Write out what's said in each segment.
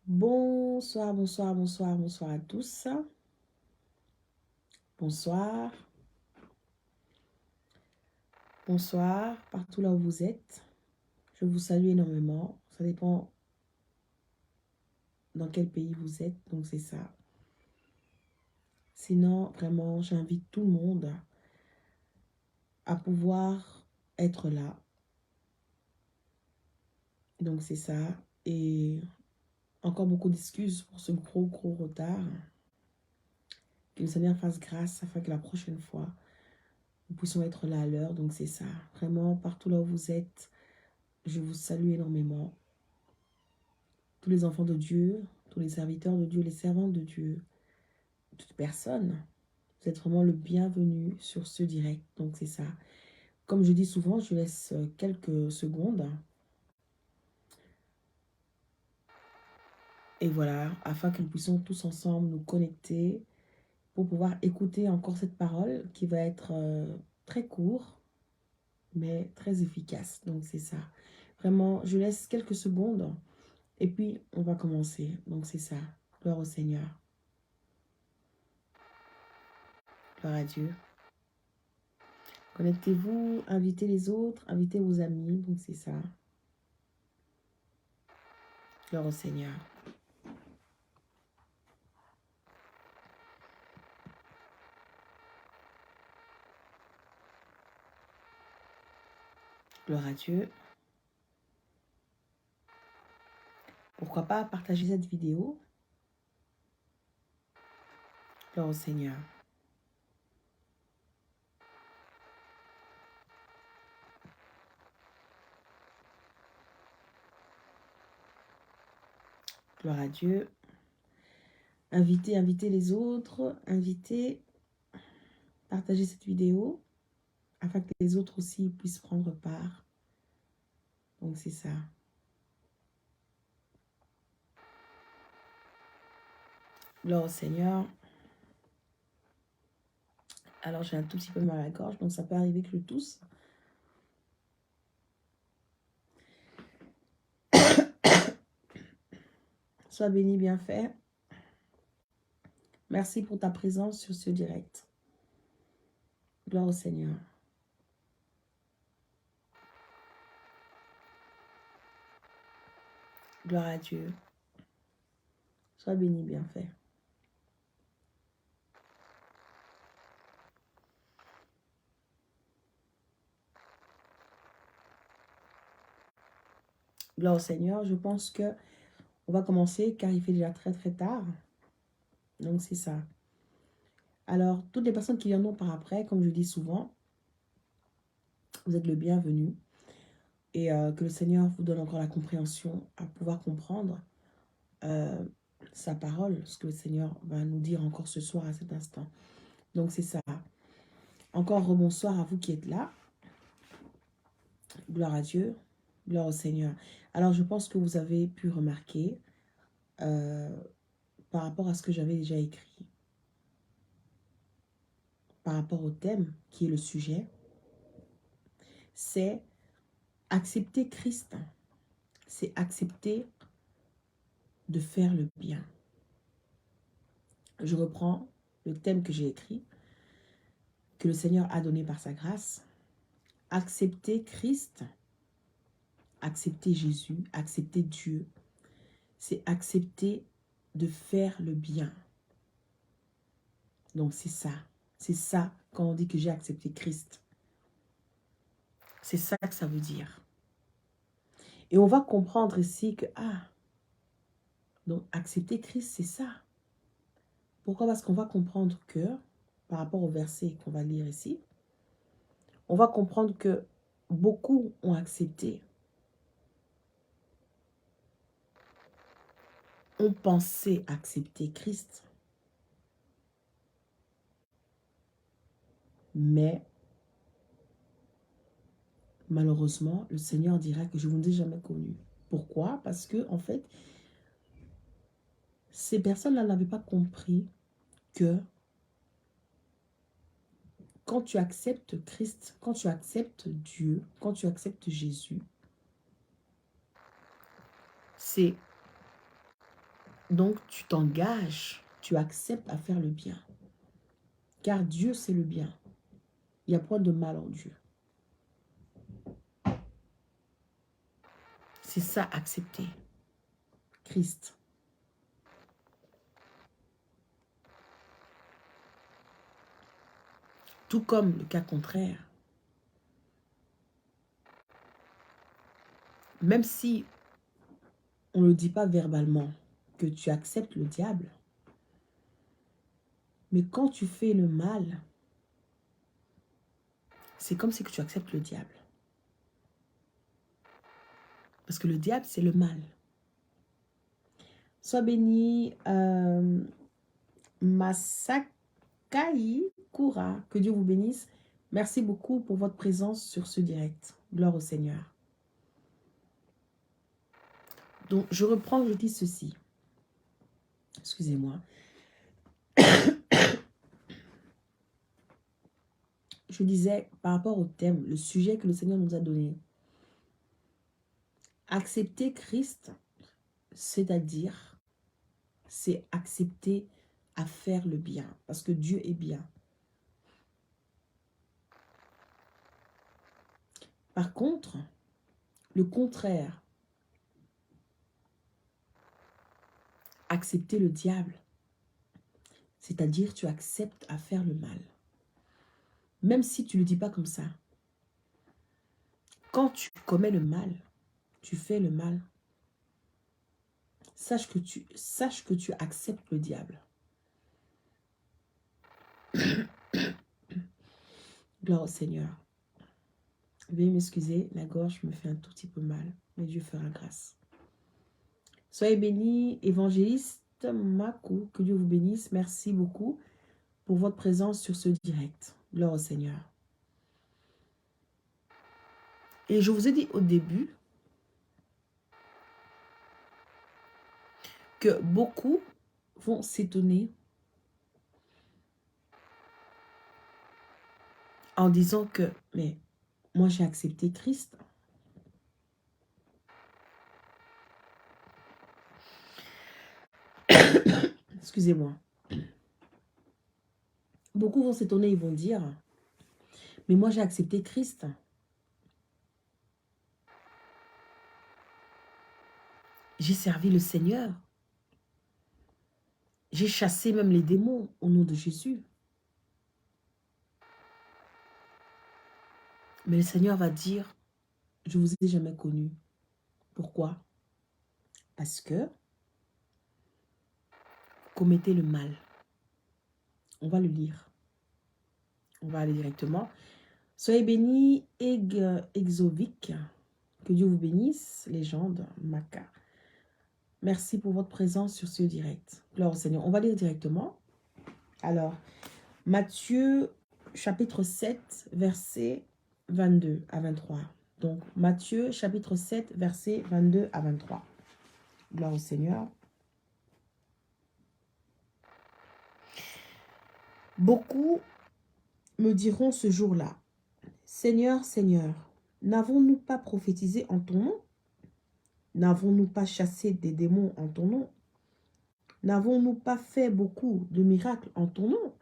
Bonsoir, bonsoir, bonsoir, bonsoir à tous. Bonsoir, bonsoir, partout là où vous êtes. Je vous salue énormément. Ça dépend dans quel pays vous êtes, donc c'est ça. Sinon, vraiment, j'invite tout le monde à pouvoir être là. Donc c'est ça. Et encore beaucoup d'excuses pour ce gros retard. Que le Seigneur fasse grâce afin que la prochaine fois, nous puissions être là à l'heure. Donc c'est ça. Vraiment, partout là où vous êtes, je vous salue énormément. Tous les enfants de Dieu, tous les serviteurs de Dieu, les servantes de Dieu, toute personne, vous êtes vraiment le bienvenu sur ce direct. Donc c'est ça. Comme je dis souvent, je laisse quelques secondes. Et voilà, afin que nous puissions tous ensemble nous connecter pour pouvoir écouter encore cette parole qui va être très court, mais très efficace. Donc c'est ça. Vraiment, je laisse quelques secondes et puis on va commencer. Donc c'est ça. Gloire au Seigneur. Gloire à Dieu. Connectez-vous, invitez les autres, invitez vos amis, donc c'est ça. Gloire au Seigneur. Gloire à Dieu. Pourquoi pas partager cette vidéo? Gloire au Seigneur. Gloire à Dieu. Invitez les autres, partagez cette vidéo afin que les autres aussi puissent prendre part. Donc c'est ça. Gloire au Seigneur. Alors j'ai un tout petit peu mal à la gorge, donc ça peut arriver que je tousse. Sois béni, bien fait. Merci pour ta présence sur ce direct. Gloire au Seigneur. Gloire à Dieu. Sois béni, bien fait. Gloire au Seigneur. Je pense que on va commencer car il fait déjà très tard. Donc c'est ça. Alors, toutes les personnes qui viendront par après, comme je dis souvent, vous êtes le bienvenu. Et que le Seigneur vous donne encore la compréhension à pouvoir comprendre sa parole, ce que le Seigneur va nous dire encore ce soir à cet instant. Donc c'est ça. Encore rebonsoir à vous qui êtes là. Gloire à Dieu. Gloire au Seigneur. Alors je pense que vous avez pu remarquer par rapport à ce que j'avais déjà écrit, par rapport au thème qui est le sujet, c'est accepter Christ. C'est accepter de faire le bien. Je reprends le thème que j'ai écrit, que le Seigneur a donné par sa grâce. Accepter Christ, accepter Jésus, accepter Dieu, c'est accepter de faire le bien. Donc c'est ça quand on dit que j'ai accepté Christ. C'est ça que ça veut dire. Et on va comprendre ici que, donc accepter Christ, c'est ça. Pourquoi? Parce qu'on va comprendre que, par rapport au verset qu'on va lire ici, on va comprendre que beaucoup ont accepté, ont pensé accepter Christ, mais malheureusement, le Seigneur dira que je ne vous ai jamais connu. Pourquoi? Parce que, en fait, ces personnes-là n'avaient pas compris que quand tu acceptes Christ, quand tu acceptes Dieu, quand tu acceptes Jésus, c'est Donc, tu t'engages, tu acceptes à faire le bien. Car Dieu, c'est le bien. Il n'y a point de mal en Dieu. C'est ça, accepter Christ. Tout comme le cas contraire. Même si on ne le dit pas verbalement, que tu acceptes le diable, mais quand tu fais le mal, c'est comme si que tu acceptes le diable. Parce que le diable, c'est le mal. Sois béni, Masakai Koura. Que Dieu vous bénisse. Merci beaucoup pour votre présence sur ce direct. Gloire au Seigneur. Donc, je reprends, je dis ceci. Excusez-moi. Je disais, par rapport au thème, le sujet que le Seigneur nous a donné. Accepter Christ, c'est-à-dire, c'est accepter à faire le bien. Parce que Dieu est bien. Par contre, le contraire, accepter le diable, c'est-à-dire tu acceptes à faire le mal. Même si tu ne le dis pas comme ça. Quand tu commets le mal, tu fais le mal, sache que tu acceptes le diable. Gloire au Seigneur. Veuillez m'excuser, la gorge me fait un tout petit peu mal, mais Dieu fera grâce. Soyez bénis, évangéliste Makou, que Dieu vous bénisse. Merci beaucoup pour votre présence sur ce direct. Gloire au Seigneur. Et je vous ai dit au début que beaucoup vont s'étonner en disant que, mais moi j'ai accepté Christ. Excusez-moi. Beaucoup vont s'étonner, ils vont dire, mais moi j'ai accepté Christ. J'ai servi le Seigneur. J'ai chassé même les démons au nom de Jésus. Mais le Seigneur va dire, je ne vous ai jamais connu. Pourquoi? Parce que vous commettez le mal. On va le lire. On va aller directement. Soyez bénis, Exovic. Que Dieu vous bénisse, légende, Maca. Merci pour votre présence sur ce direct. Gloire au Seigneur. On va lire directement. Alors, Matthieu, chapitre 7, versets 22 à 23. Donc, Matthieu, chapitre 7, versets 22 à 23. Gloire au Seigneur. Beaucoup me diront ce jour-là, Seigneur, Seigneur, n'avons-nous pas prophétisé en ton nom? N'avons-nous pas chassé des démons en ton nom? N'avons-nous pas fait beaucoup de miracles en ton nom?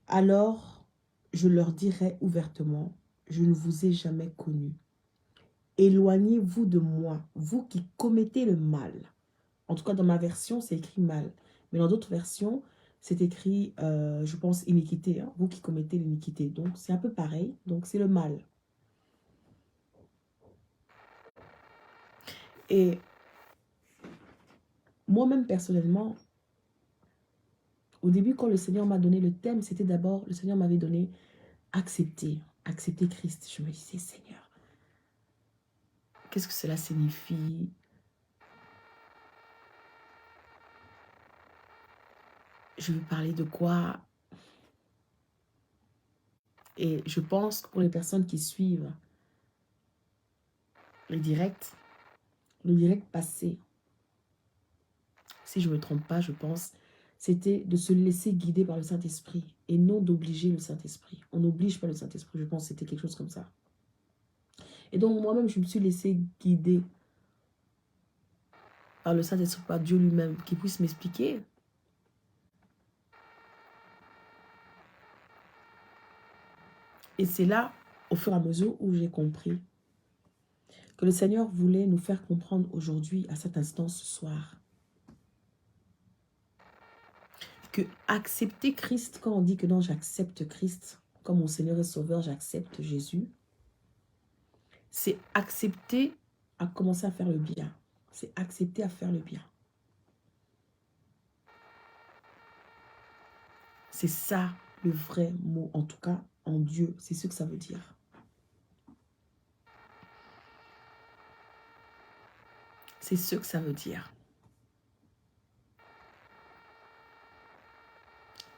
Alors, je leur dirai ouvertement, je ne vous ai jamais connu. Éloignez-vous de moi, vous qui commettez le mal. En tout cas, dans ma version, c'est écrit mal. Mais dans d'autres versions, c'est écrit, je pense, iniquité. Hein, vous qui commettez l'iniquité. Donc, c'est un peu pareil. Donc, c'est le mal. Et moi-même, personnellement, au début, quand le Seigneur m'a donné le thème, c'était d'abord, le Seigneur m'avait donné accepter Christ. Je me disais, Seigneur, qu'est-ce que cela signifie? Je veux parler de quoi? Et je pense que pour les personnes qui suivent le direct passé, si je ne me trompe pas, je pense, c'était de se laisser guider par le Saint-Esprit et non d'obliger le Saint-Esprit. On n'oblige pas le Saint-Esprit, je pense que c'était quelque chose comme ça. Et donc moi-même, je me suis laissée guider par le Saint-Esprit, par Dieu lui-même, qui puisse m'expliquer. Et c'est là, au fur et à mesure, où j'ai compris que le Seigneur voulait nous faire comprendre aujourd'hui, à cet instant, ce soir, que accepter Christ, quand on dit que non, j'accepte Christ, comme mon Seigneur et Sauveur, j'accepte Jésus, c'est accepter à commencer à faire le bien. C'est accepter à faire le bien. C'est ça le vrai mot, en tout cas en Dieu, c'est ce que ça veut dire. C'est ce que ça veut dire.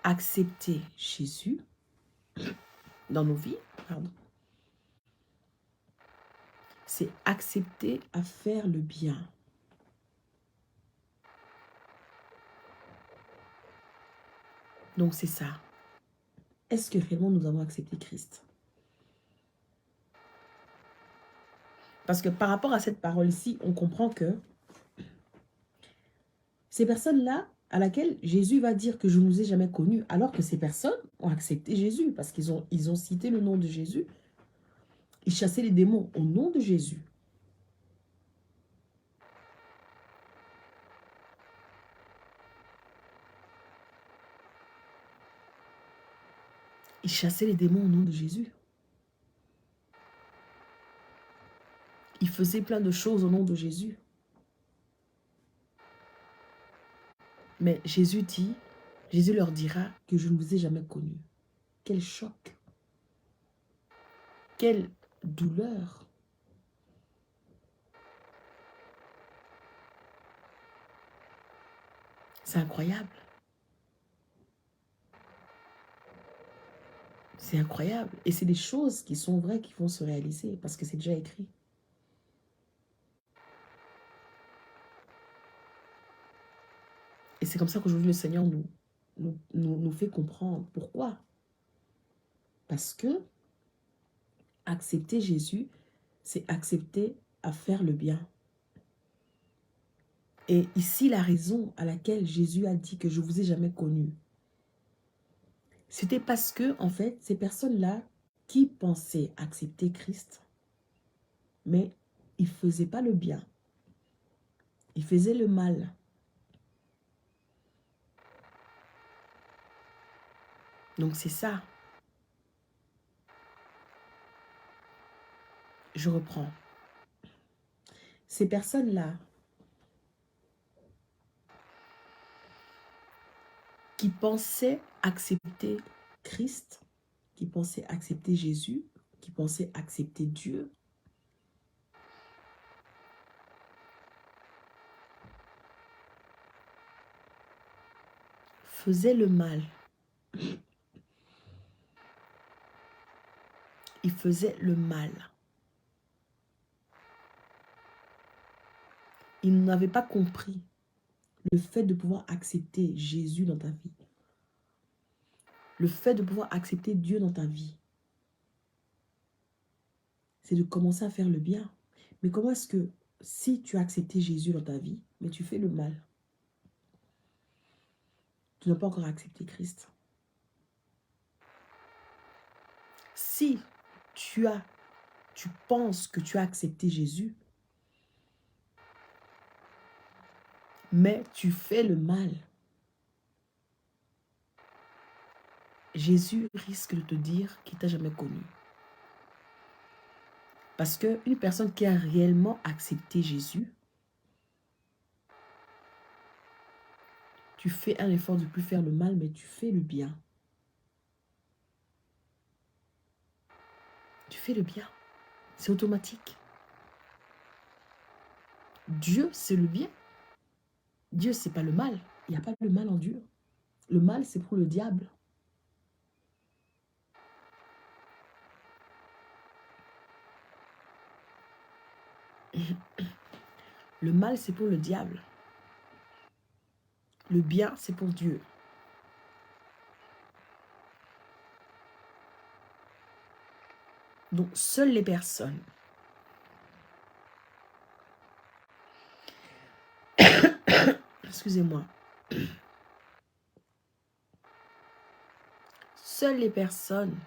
Accepter Jésus dans nos vies, pardon. C'est accepter à faire le bien. Donc c'est ça. Est-ce que réellement nous avons accepté Christ? Parce que par rapport à cette parole-ci, on comprend que ces personnes-là, à laquelle Jésus va dire que je ne vous ai jamais connus, alors que ces personnes ont accepté Jésus, parce qu'ils ont cité le nom de Jésus, ils chassaient les démons au nom de Jésus. Ils chassaient les démons au nom de Jésus. Ils faisaient plein de choses au nom de Jésus. Mais Jésus leur dira que je ne vous ai jamais connu. Quel choc! Quelle douleur! C'est incroyable. C'est incroyable. Et c'est des choses qui sont vraies, qui vont se réaliser, parce que c'est déjà écrit. Et c'est comme ça qu'aujourd'hui le Seigneur nous fait comprendre. Pourquoi? Parce que accepter Jésus, c'est accepter à faire le bien. Et ici, la raison à laquelle Jésus a dit que je ne vous ai jamais connu, c'était parce que, en fait, ces personnes-là qui pensaient accepter Christ, mais ils ne faisaient pas le bien. Ils faisaient le mal. Donc c'est ça. Je reprends. Ces personnes-là qui pensaient accepter Christ, qui pensaient accepter Jésus, qui pensaient accepter Dieu, faisaient le mal. Ils faisaient le mal. Ils n'avaient pas compris le fait de pouvoir accepter Jésus dans ta vie. Le fait de pouvoir accepter Dieu dans ta vie. C'est de commencer à faire le bien. Mais comment est-ce que si tu as accepté Jésus dans ta vie, mais tu fais le mal, tu n'as pas encore accepté Christ? Si tu penses que tu as accepté Jésus, mais tu fais le mal, Jésus risque de te dire qu'il ne t'a jamais connu. Parce qu'une personne qui a réellement accepté Jésus, tu fais un effort de ne plus faire le mal, mais tu fais le bien. Tu fais le bien. C'est automatique. Dieu, c'est le bien. Dieu, c'est pas le mal. Il n'y a pas le mal en Dieu. Le mal, c'est pour le diable. Le mal, c'est pour le diable. Le bien, c'est pour Dieu. Donc, seules les personnes excusez-moi, seules les personnes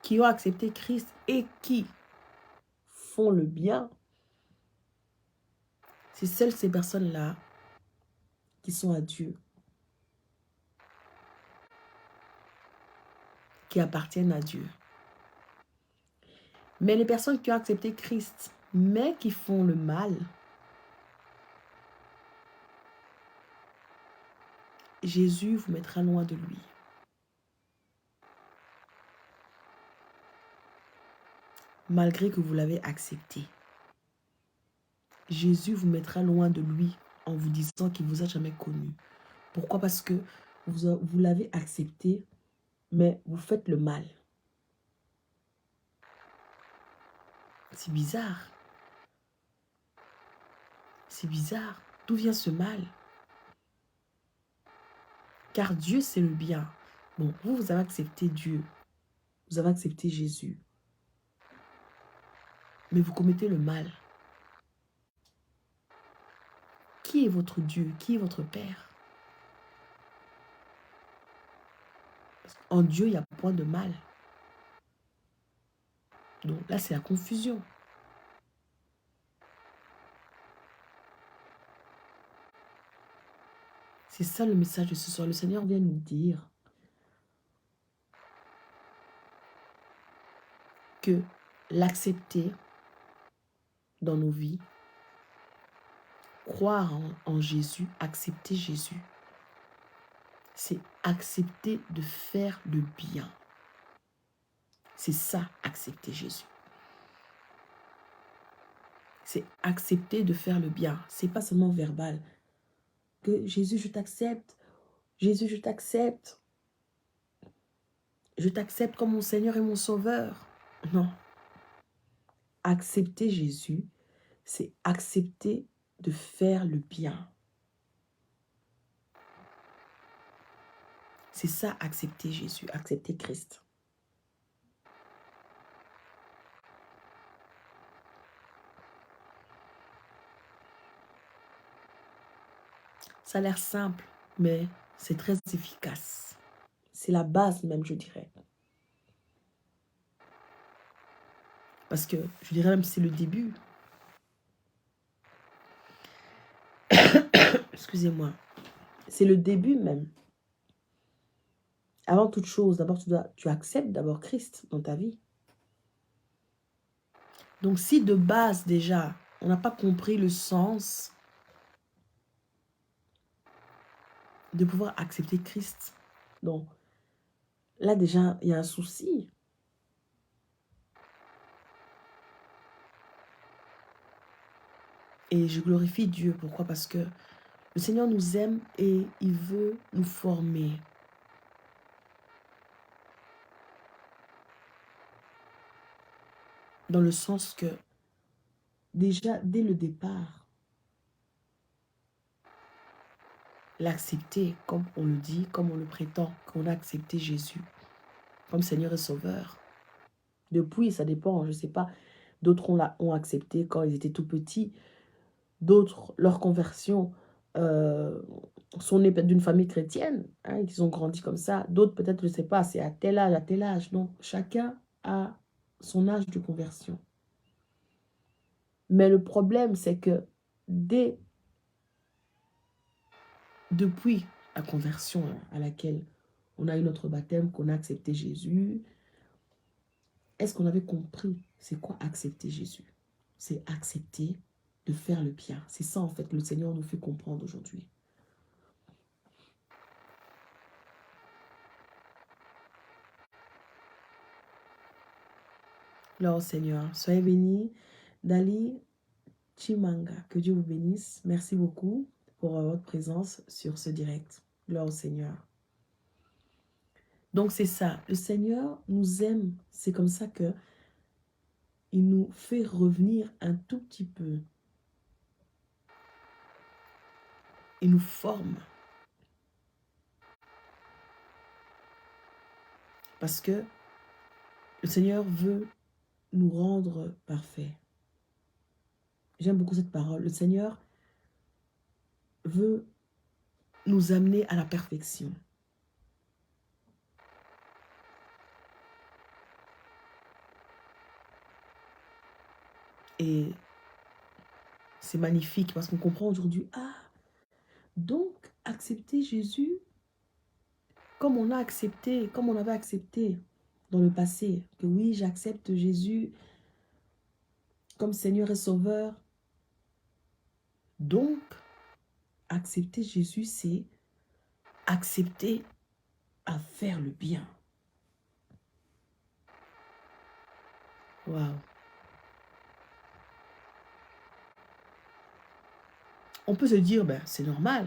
qui ont accepté Christ et qui font le bien, c'est seules ces personnes-là qui sont à Dieu, qui appartiennent à Dieu. Mais les personnes qui ont accepté Christ, mais qui font le mal, Jésus vous mettra loin de lui. Malgré que vous l'avez accepté. Jésus vous mettra loin de lui en vous disant qu'il ne vous a jamais connu. Pourquoi? Parce que vous l'avez accepté, mais vous faites le mal. C'est bizarre. C'est bizarre. D'où vient ce mal? Car Dieu, c'est le bien. Bon, vous avez accepté Dieu. Vous avez accepté Jésus. Mais vous commettez le mal. Qui est votre Dieu? Qui est votre Père? En Dieu, il n'y a point de mal. Donc là, c'est la confusion. C'est ça le message de ce soir. Le Seigneur vient nous dire que l'accepter dans nos vies, croire en Jésus, accepter Jésus, c'est accepter de faire le bien. C'est ça, accepter Jésus. C'est accepter de faire le bien. C'est pas seulement verbal. Que Jésus, je t'accepte. Jésus, je t'accepte. Je t'accepte comme mon Seigneur et mon Sauveur. Non. Accepter Jésus, c'est accepter de faire le bien. C'est ça, accepter Jésus, accepter Christ. Ça a l'air simple, mais c'est très efficace. C'est la base même, je dirais. Parce que, je dirais même, c'est le début. Excusez-moi. C'est le début même. Avant toute chose, d'abord, tu acceptes d'abord Christ dans ta vie. Donc, si de base, déjà, on n'a pas compris le sens de pouvoir accepter Christ, donc, là, déjà, il y a un souci. Et je glorifie Dieu. Pourquoi? Parce que le Seigneur nous aime et il veut nous former. Dans le sens que, déjà, dès le départ, l'accepter, comme on le dit, comme on le prétend, qu'on a accepté Jésus comme Seigneur et Sauveur. Depuis, ça dépend, je ne sais pas, d'autres ont accepté quand ils étaient tout petits, d'autres, leur conversion, sont nés peut-être d'une famille chrétienne, hein, ils ont grandi comme ça, d'autres peut-être, je ne sais pas, c'est à tel âge, donc chacun a son âge de conversion. Mais le problème, c'est que depuis la conversion à laquelle on a eu notre baptême, qu'on a accepté Jésus, est-ce qu'on avait compris c'est quoi accepter Jésus? C'est accepter de faire le bien. C'est ça en fait que le Seigneur nous fait comprendre aujourd'hui. Alors Seigneur, soyez bénis. Dali Chimanga, que Dieu vous bénisse. Merci beaucoup pour votre présence sur ce direct. Gloire au Seigneur. Donc c'est ça, le Seigneur nous aime. C'est comme ça que il nous fait revenir un tout petit peu. Il nous forme. Parce que le Seigneur veut nous rendre parfaits. J'aime beaucoup cette parole. Le Seigneur veut nous amener à la perfection. Et c'est magnifique parce qu'on comprend aujourd'hui, ah, donc accepter Jésus comme on a accepté, comme on avait accepté dans le passé, que oui, j'accepte Jésus comme Seigneur et Sauveur. Donc, accepter Jésus, c'est accepter à faire le bien. Waouh. On peut se dire, ben, c'est normal.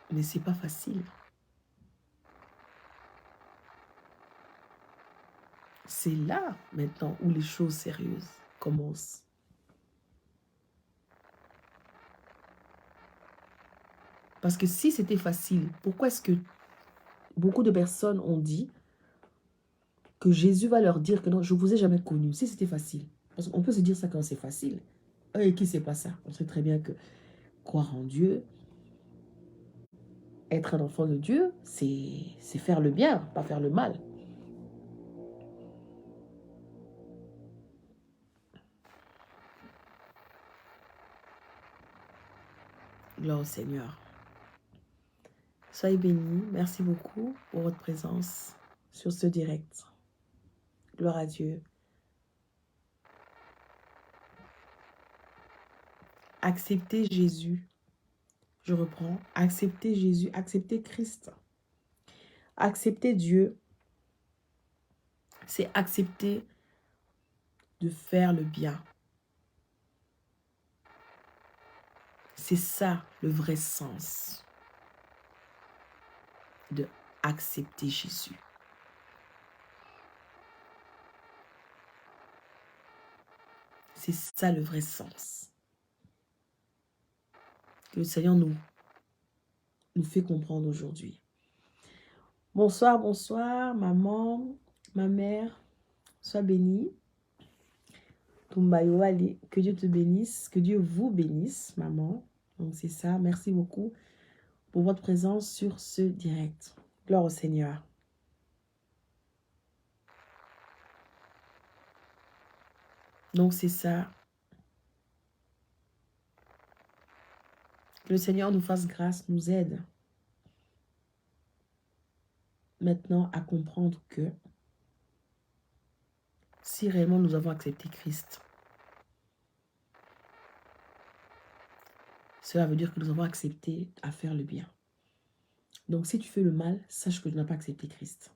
Mais c'est pas facile. C'est là, maintenant, où les choses sérieuses commencent. Parce que si c'était facile, pourquoi est-ce que beaucoup de personnes ont dit que Jésus va leur dire que non, je ne vous ai jamais connu, si c'était facile. Parce qu'on peut se dire ça quand c'est facile. Et qui sait pas ça? On sait très bien que croire en Dieu, être un enfant de Dieu, c'est faire le bien, pas faire le mal. Gloire au Seigneur. Soyez bénis. Merci beaucoup pour votre présence sur ce direct. Gloire à Dieu. Acceptez Jésus. Je reprends. Acceptez Jésus. Acceptez Christ. Accepter Dieu, c'est accepter de faire le bien. C'est ça le vrai sens de accepter Jésus. C'est ça le vrai sens. Que le Seigneur nous fait comprendre aujourd'hui. Bonsoir, bonsoir, maman, ma mère, sois bénie. Tumbayo, allez, que Dieu te bénisse, que Dieu vous bénisse, maman. Donc c'est ça, merci beaucoup pour votre présence sur ce direct. Gloire au Seigneur. Donc c'est ça. Que le Seigneur nous fasse grâce, nous aide maintenant à comprendre que si réellement nous avons accepté Christ, cela veut dire que nous avons accepté à faire le bien. Donc si tu fais le mal, sache que tu n'as pas accepté Christ.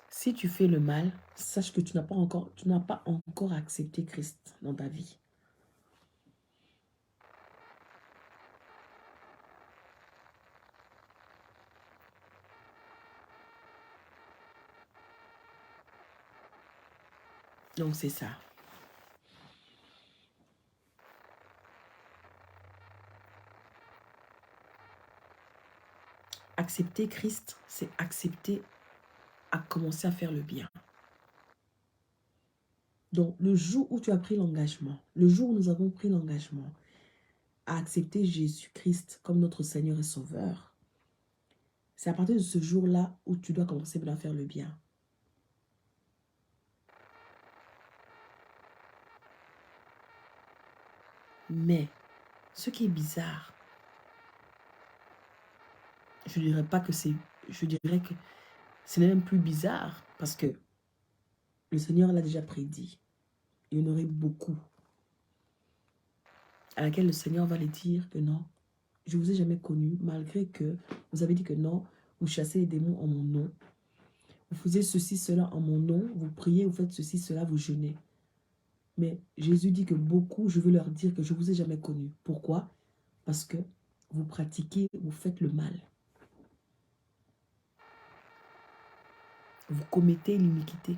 Si tu fais le mal, sache que tu n'as pas encore accepté Christ dans ta vie. Donc c'est ça. Accepter Christ, c'est accepter à commencer à faire le bien. Donc le jour où tu as pris l'engagement, le jour où nous avons pris l'engagement à accepter Jésus-Christ comme notre Seigneur et Sauveur, c'est à partir de ce jour-là où tu dois commencer à faire le bien. Mais ce qui est bizarre, je dirais pas que c'est... Je dirais que ce n'est même plus bizarre parce que le Seigneur l'a déjà prédit. Il y en aurait beaucoup à laquelle le Seigneur va les dire que non, je ne vous ai jamais connu, malgré que vous avez dit que non, vous chassez les démons en mon nom. Vous faisiez ceci, cela en mon nom, vous priez, vous faites ceci, cela, vous jeûnez. Mais Jésus dit que beaucoup, je veux leur dire que je ne vous ai jamais connu. Pourquoi? Parce que vous pratiquez, vous faites le mal. Vous commettez l'iniquité.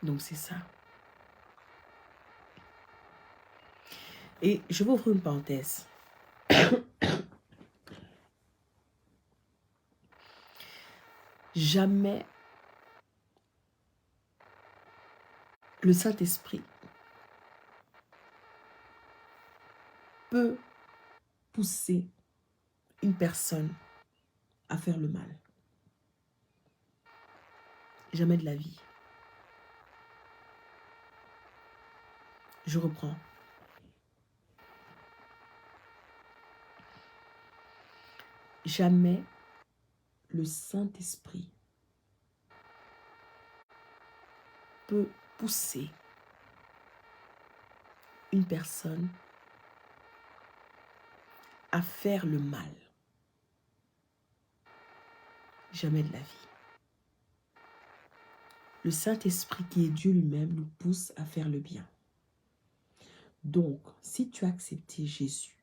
Donc c'est ça. Et je vais ouvrir une parenthèse. Jamais le Saint-Esprit peut pousser une personne à faire le mal. Jamais de la vie. Je reprends. Jamais le Saint-Esprit peut pousser une personne à faire le mal. Jamais de la vie. Le Saint-Esprit qui est Dieu lui-même nous pousse à faire le bien. Donc, si tu as accepté Jésus,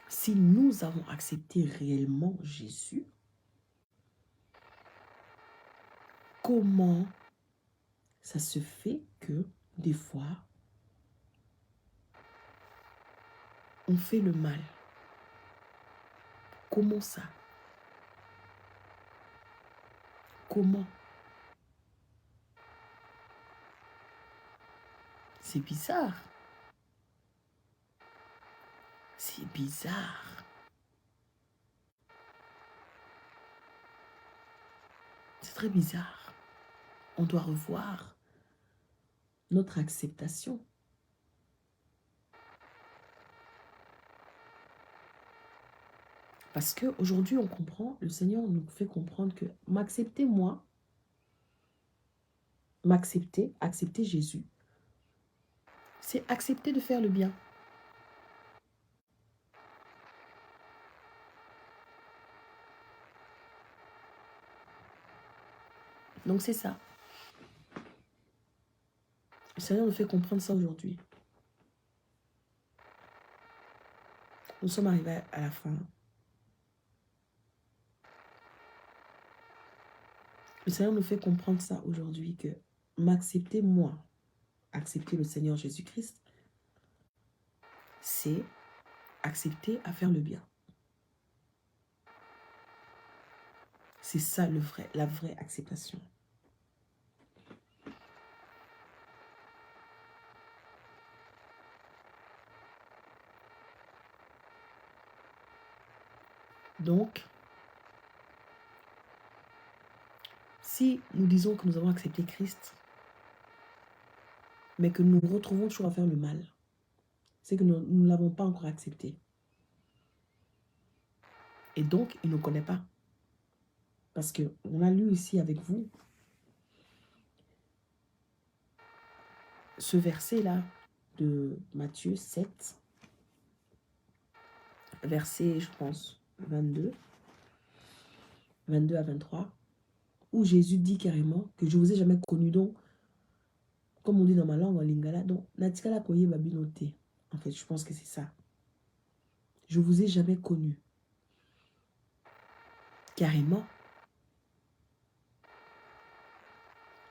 si nous avons accepté réellement Jésus, comment ça se fait que des fois, on fait le mal? Comment ça? Comment? C'est bizarre. C'est bizarre. C'est très bizarre. On doit revoir notre acceptation. Parce qu'aujourd'hui, on comprend, le Seigneur nous fait comprendre que m'accepter moi, m'accepter, accepter Jésus, c'est accepter de faire le bien. Donc c'est ça. Le Seigneur nous fait comprendre ça aujourd'hui. Nous sommes arrivés à la fin. Le Seigneur nous fait comprendre ça aujourd'hui, que m'accepter moi, accepter le Seigneur Jésus-Christ, c'est accepter à faire le bien. C'est ça la vraie acceptation. Donc, si nous disons que nous avons accepté Christ, mais que nous nous retrouvons toujours à faire le mal, c'est que nous ne l'avons pas encore accepté. Et donc, il ne nous connaît pas. Parce qu'on a lu ici avec vous ce verset-là de Matthieu 7, verset, je pense, 22 à 23, où Jésus dit carrément que je vous ai jamais connu. Donc, comme on dit dans ma langue en lingala, donc, natikala koye babinote. En fait, je pense que c'est ça. Je vous ai jamais connu. Carrément.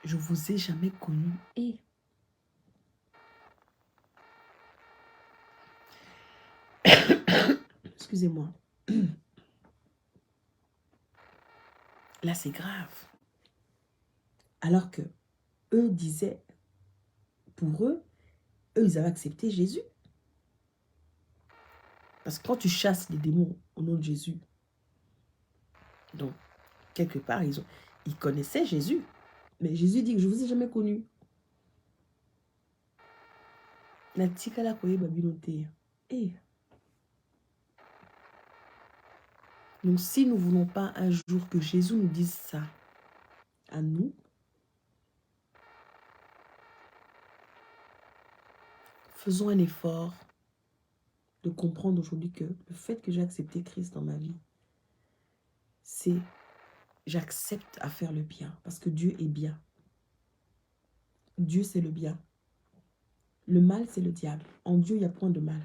Je vous ai jamais connu. Et excusez-moi. Là, c'est grave. Alors que eux disaient, pour eux, ils avaient accepté Jésus. Parce que quand tu chasses les démons au nom de Jésus, donc, quelque part, ils connaissaient Jésus. Mais Jésus dit que je ne vous ai jamais connu. Donc, si nous ne voulons pas un jour que Jésus nous dise ça à nous, faisons un effort de comprendre aujourd'hui que le fait que j'ai accepté Christ dans ma vie, c'est j'accepte à faire le bien parce que Dieu est bien. Dieu, c'est le bien. Le mal, c'est le diable. En Dieu, il n'y a point de mal.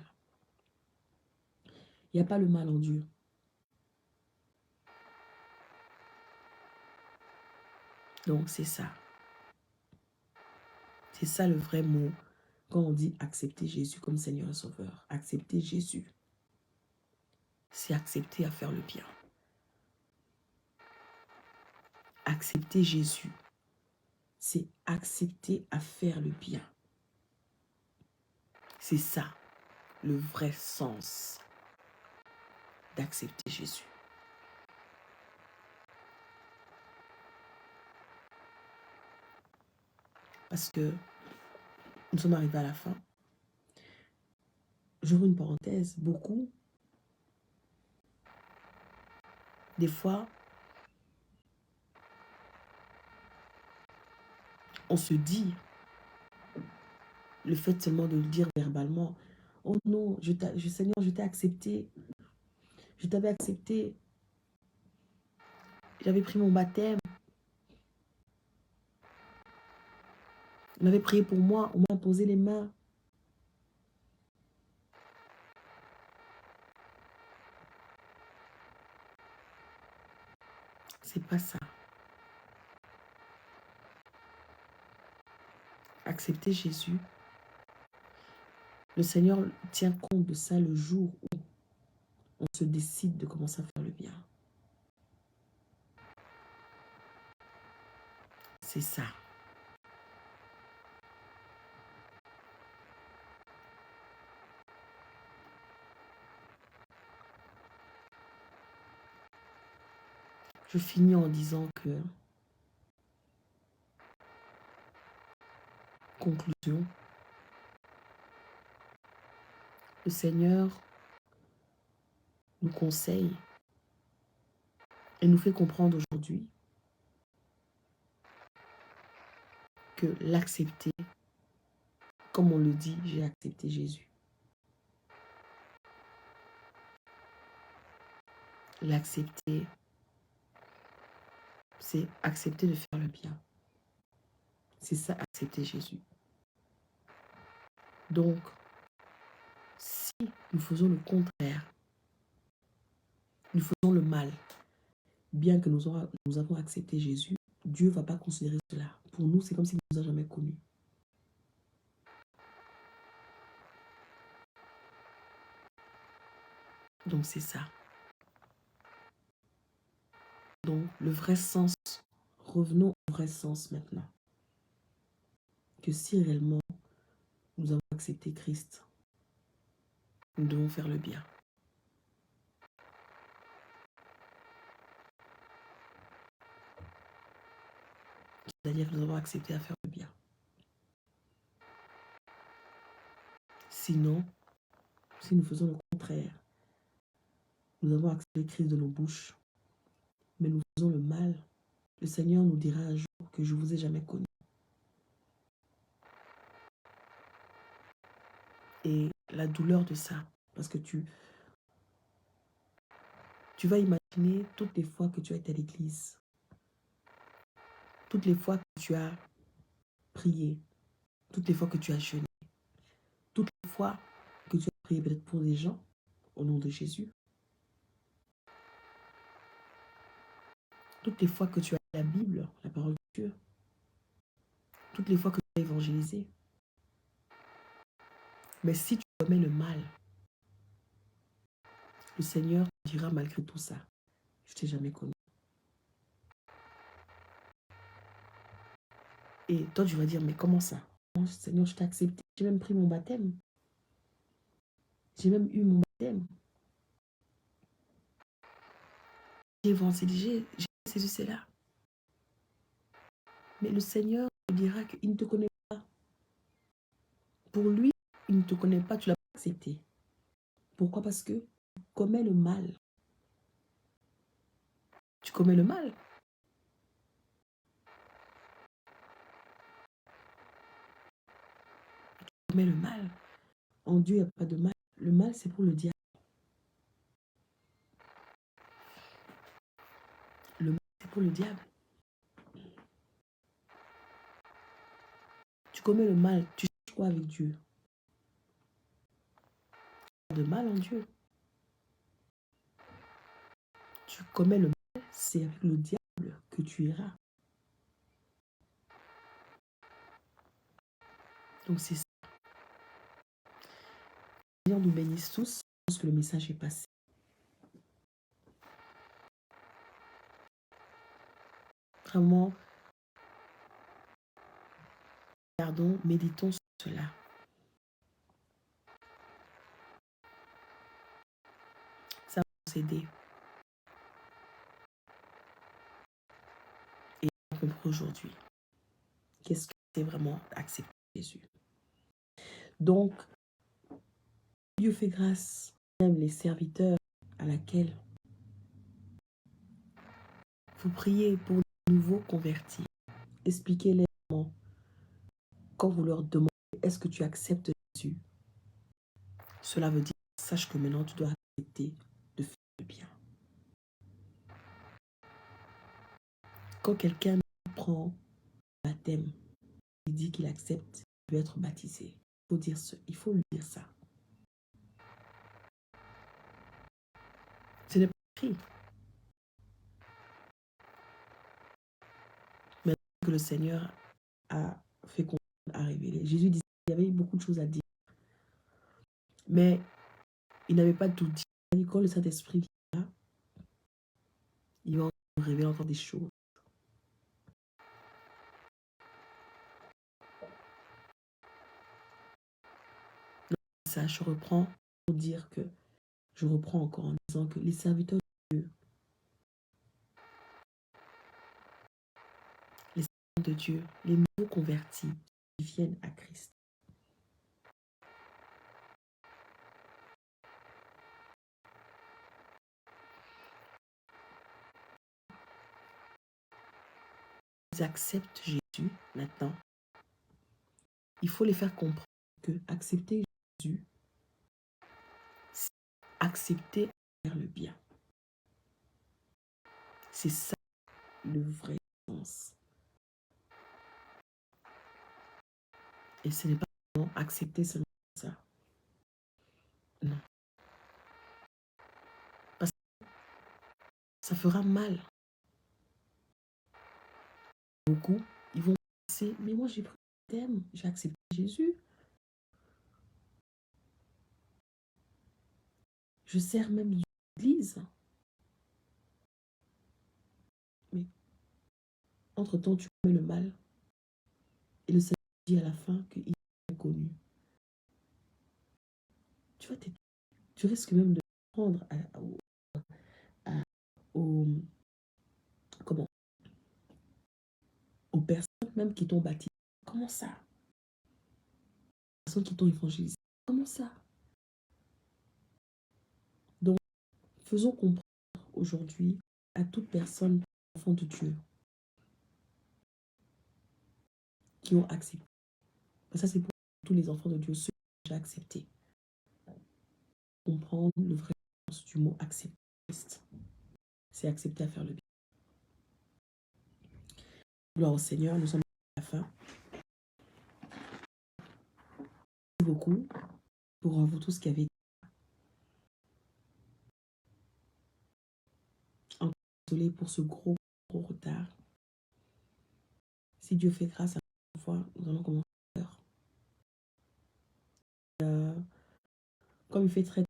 Il n'y a pas le mal en Dieu. Donc, c'est ça. C'est ça le vrai mot Quand on dit accepter Jésus comme Seigneur et Sauveur, accepter Jésus, c'est accepter à faire le bien. Accepter Jésus, c'est accepter à faire le bien. C'est ça, le vrai sens d'accepter Jésus. Parce que nous sommes arrivés à la fin. J'ouvre une parenthèse. Beaucoup, des fois, on se dit, le fait seulement de le dire verbalement, oh non, Seigneur, je t'ai accepté. Je t'avais accepté. J'avais pris mon baptême. On avait prié pour moi. On m'a posé les mains. C'est pas ça. Accepter Jésus. Le Seigneur tient compte de ça le jour où on se décide de commencer à faire le bien. C'est ça. Je finis en disant que, conclusion, le Seigneur nous conseille et nous fait comprendre aujourd'hui que l'accepter, comme on le dit, j'ai accepté Jésus. L'accepter, c'est accepter de faire le bien. C'est ça, accepter Jésus. Donc, si nous faisons le contraire, nous faisons le mal, bien que nous avons accepté Jésus, Dieu ne va pas considérer cela. Pour nous, c'est comme s'il ne nous a jamais connus. Donc, c'est ça. Donc, le vrai sens, revenons au vrai sens maintenant. Que si réellement nous avons accepté Christ, nous devons faire le bien. C'est-à-dire que nous avons accepté à faire le bien. Sinon, si nous faisons le contraire, nous avons accepté Christ de nos bouches, mais nous faisons le mal, le Seigneur nous dira un jour que je ne vous ai jamais connu. Et la douleur de ça, parce que tu vas imaginer toutes les fois que tu as été à l'église, toutes les fois que tu as prié, toutes les fois que tu as jeûné, toutes les fois que tu as prié peut-être pour des gens, au nom de Jésus, toutes les fois que tu as la Bible, la parole de Dieu, toutes les fois que tu as évangélisé. Mais si tu commets le mal, le Seigneur dira malgré tout ça, je ne t'ai jamais connu. Et toi, tu vas dire, mais comment ça? Non, Seigneur, je t'ai accepté. J'ai même pris mon baptême. J'ai même eu mon baptême. J'ai évangélisé, j'ai fait ceci, cela. Mais le Seigneur te dira qu'il ne te connaît pas. Pour lui, il ne te connaît pas, tu ne l'as pas accepté. Pourquoi? Parce que tu commets le mal. Tu commets le mal. Tu commets le mal. En Dieu, il n'y a pas de mal. Le mal, c'est pour le diable. Le mal, c'est pour le diable. Tu commets le mal. Tu cherches quoi avec Dieu? De mal en Dieu. Tu commets le mal, c'est avec le diable que tu iras. Donc c'est ça. Seigneur nous bénisse tous. Je pense que le message est passé. Vraiment, regardons, méditons sur cela. Ça va nous aider. Et on comprend aujourd'hui. Qu'est-ce que c'est vraiment accepter Jésus? Donc, Dieu fait grâce, même les serviteurs à laquelle vous priez pour les nouveaux convertis. Expliquez-les comment. Quand vous leur demandez, est-ce que tu acceptes Jésus? Cela veut dire, sache que maintenant tu dois accepter de faire le bien. Quand quelqu'un prend le baptême, il dit qu'il accepte, il peut être baptisé. Il faut lui dire ça. Ce n'est pas écrit. Mais que le Seigneur a fait comprendre, a révélé. Jésus disait qu'il y avait beaucoup de choses à dire. Mais il n'avait pas tout dit. Quand le Saint-Esprit vient, il va nous révéler encore des choses. Ça, je reprends pour dire que, je reprends encore en disant que les serviteurs de Dieu, les serviteurs de Dieu, les nouveaux convertis qui viennent à Christ, ils acceptent Jésus maintenant. Il faut les faire comprendre que accepter Jésus, c'est accepter à faire le bien. C'est ça le vrai sens. Et ce n'est pas vraiment accepter seulement ça. Non. Parce que ça fera mal. Beaucoup, ils vont penser, mais moi j'ai pris le baptême, j'ai accepté Jésus. Je sers même l'église. Mais entre-temps, tu commets le mal. Et le Seigneur dit à la fin qu'il est inconnu. Tu vois, tu risques même de prendre aux, comment, aux personnes même qui t'ont baptisé. Comment ça? Les personnes qui t'ont évangélisé. Comment ça? Donc, faisons comprendre aujourd'hui à toute personne, enfant de Dieu, qui ont accepté. Ça, c'est pour tous les enfants de Dieu, ceux qui ont déjà accepté. Comprendre le vrai sens du mot accepter. C'est accepter à faire le bien. Gloire au Seigneur, nous sommes à la fin. Merci beaucoup pour vous tous qui avez été. Encore désolé pour ce gros retard. Si Dieu fait grâce à une fois, nous allons commencer à l'heure. Comme il fait très